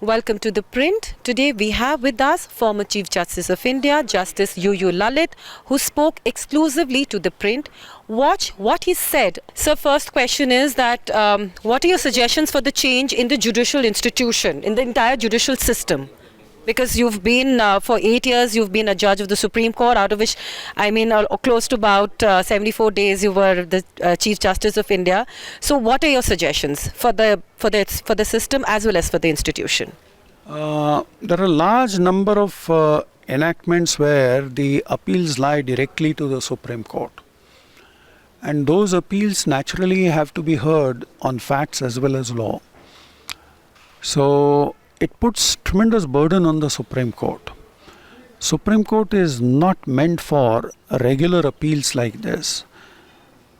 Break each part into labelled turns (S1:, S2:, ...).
S1: Welcome to The Print. Today we have with us former Chief Justice of India, Justice UU Lalit, who spoke exclusively to The Print. Watch what he said. So first question is that what are your suggestions for the change in the judicial institution, in the entire judicial system? Because you've been, for 8 years, you've been a judge of the Supreme Court, out of which, close to about 74 days you were the Chief Justice of India. So what are your suggestions for the system as well as for the institution?
S2: There are a large number of enactments where the appeals lie directly to the Supreme Court. And those appeals naturally have to be heard on facts as well as law. So it puts tremendous burden on the Supreme Court. Supreme Court is not meant for regular appeals like this.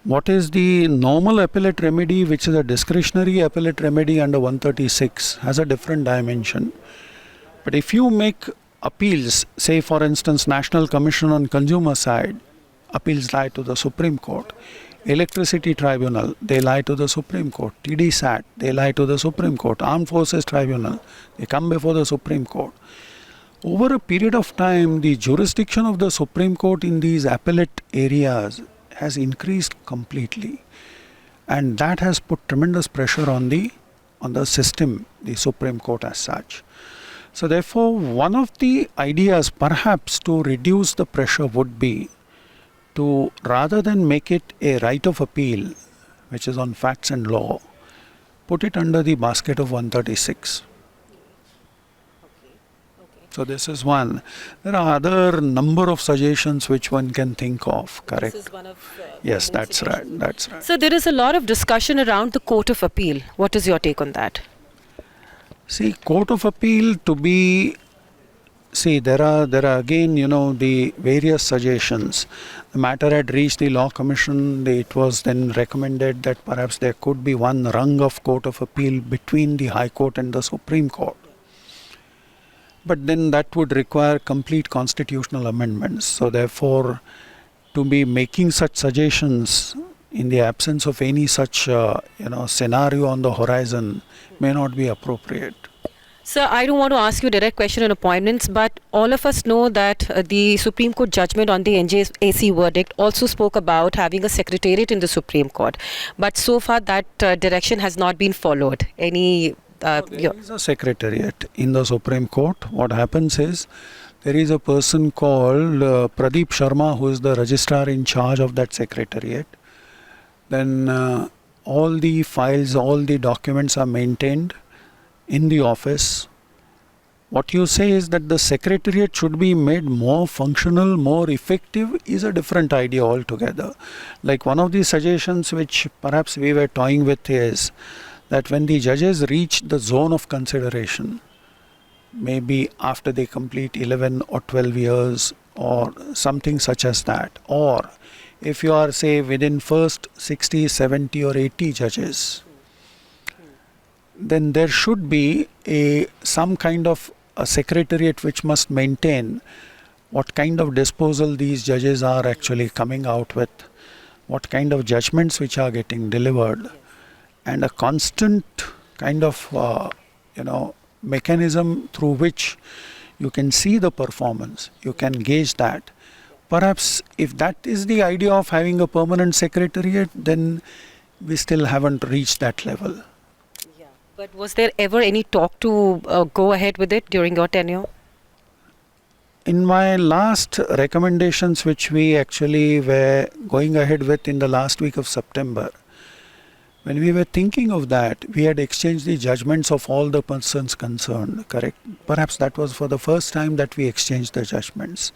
S2: What is the normal appellate remedy, which is a discretionary appellate remedy under 136, has a different dimension. But if you make appeals, say for instance National Commission on Consumer side, appeals lie to the Supreme Court. Electricity Tribunal, they lie to the Supreme Court. TDSAT, they lie to the Supreme Court. Armed Forces Tribunal, they come before the Supreme Court. Over a period of time, the jurisdiction of the Supreme Court in these appellate areas has increased completely. And that has put tremendous pressure on the system, the Supreme Court as such. So therefore, one of the ideas perhaps to reduce the pressure would be to, rather than make it a right of appeal, which is on facts and law, put it under the basket of 136. So this is one. There are other number of suggestions which one can think of, correct?
S1: This is one of
S2: yes, that's right, that's right.
S1: So there is a lot of discussion around the Court of Appeal. What is your take on that?
S2: See, Court of Appeal to be... See, there are again, the various suggestions. The matter had reached the Law Commission. It was then recommended that perhaps there could be one rung of Court of Appeal between the High Court and the Supreme Court. But then that would require complete constitutional amendments. So therefore, to be making such suggestions in the absence of any such, scenario on the horizon may not be appropriate.
S1: Sir, I don't want to ask you a direct question on appointments, but all of us know that the Supreme Court judgment on the NJAC verdict also spoke about having a secretariat in the Supreme Court. But so far that direction has not been followed.
S2: There is a secretariat in the Supreme Court. What happens is, there is a person called Pradeep Sharma, who is the registrar in charge of that secretariat. Then all the files, all the documents are maintained in the office. What you say is that the secretariat should be made more functional, more effective is a different idea altogether. Like one of the suggestions which perhaps we were toying with is that when the judges reach the zone of consideration, maybe after they complete 11 or 12 years or something such as that, or if you are say within first 60, 70 or 80 judges, then there should be some kind of a secretariat which must maintain what kind of disposal these judges are actually coming out with, what kind of judgments which are getting delivered, and a constant kind of mechanism through which you can see the performance, you can gauge that. Perhaps if that is the idea of having a permanent secretariat, then we still haven't reached that level.
S1: But was there ever any talk to go ahead with it during your tenure?
S2: In my last recommendations, which we actually were going ahead with in the last week of September, when we were thinking of that, we had exchanged the judgments of all the persons concerned, correct? Perhaps that was for the first time that we exchanged the judgments.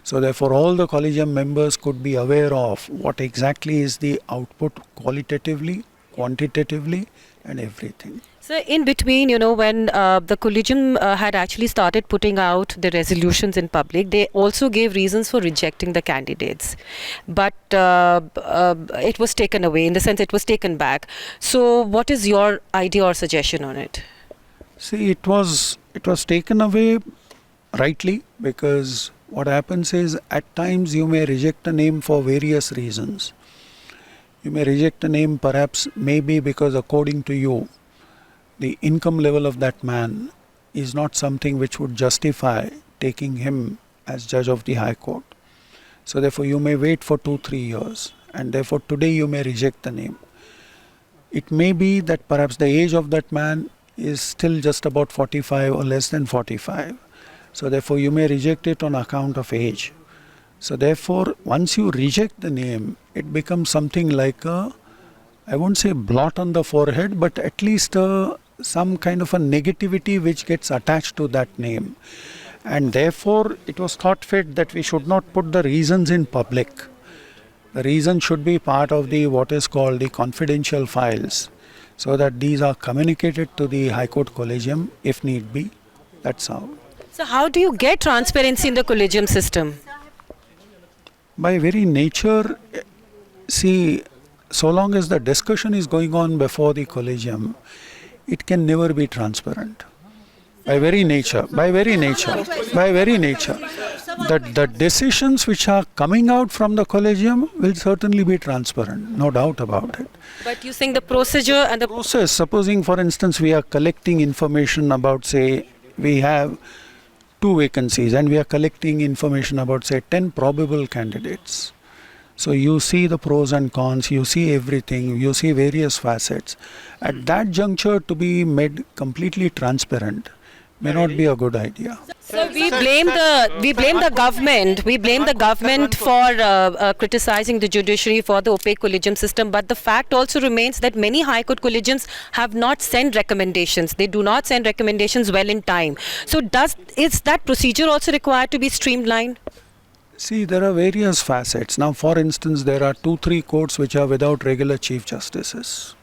S2: So therefore, all the collegium members could be aware of what exactly is the output qualitatively, quantitatively, and everything.
S1: So in between, when the collegium had actually started putting out the resolutions in public, they also gave reasons for rejecting the candidates. But it was taken away, in the sense it was taken back. So what is your idea or suggestion on it?
S2: See, it was taken away rightly, because what happens is at times you may reject a name for various reasons. You may reject a name perhaps maybe because according to you, the income level of that man is not something which would justify taking him as judge of the High Court. So therefore you may wait for 2-3 years, and therefore today you may reject the name. It may be that perhaps the age of that man is still just about 45 or less than 45. So therefore you may reject it on account of age. So therefore once you reject the name, it becomes something like a, I won't say blot on the forehead, but at least some kind of a negativity which gets attached to that name. And therefore it was thought fit that we should not put the reasons in public. The reason should be part of the what is called the confidential files, so that these are communicated to the High Court collegium if need be. That's how.
S1: So how do you get transparency in the collegium system?
S2: By very nature, see, so long as the discussion is going on before the collegium, it can never be transparent. By very nature. The decisions which are coming out from the collegium will certainly be transparent, no doubt about it.
S1: But you think the procedure and the
S2: Process, supposing for instance we are collecting information about, say, we have 2 vacancies and we are collecting information about, say, 10 probable candidates. So you see the pros and cons, you see everything, you see various facets. At that juncture, to be made completely transparent may not be a good idea.
S1: So we blame the government for criticizing the judiciary for the opaque collegium system. But the fact also remains that many High Court collegiums have not sent recommendations. They do not send recommendations well in time. So is that procedure also required to be streamlined?
S2: See, there are various facets. Now, for instance, there are 2-3 courts which are without regular chief justices.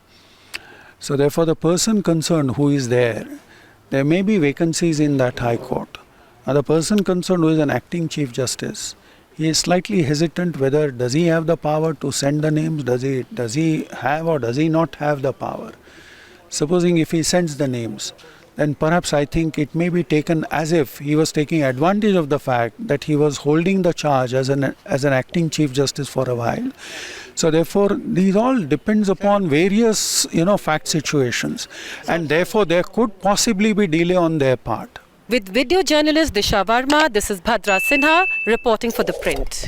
S2: So therefore, the person concerned who is there may be vacancies in that High Court. Now, the person concerned who is an acting Chief Justice, he is slightly hesitant whether does he have the power to send the names, does he have or does he not have the power. Supposing if he sends the names, then perhaps I think it may be taken as if he was taking advantage of the fact that he was holding the charge as an acting Chief Justice for a while. So therefore, these all depends upon various, fact situations, and therefore there could possibly be delay on their part.
S1: With video journalist Disha Verma, this is Bhadra Sinha reporting for The Print.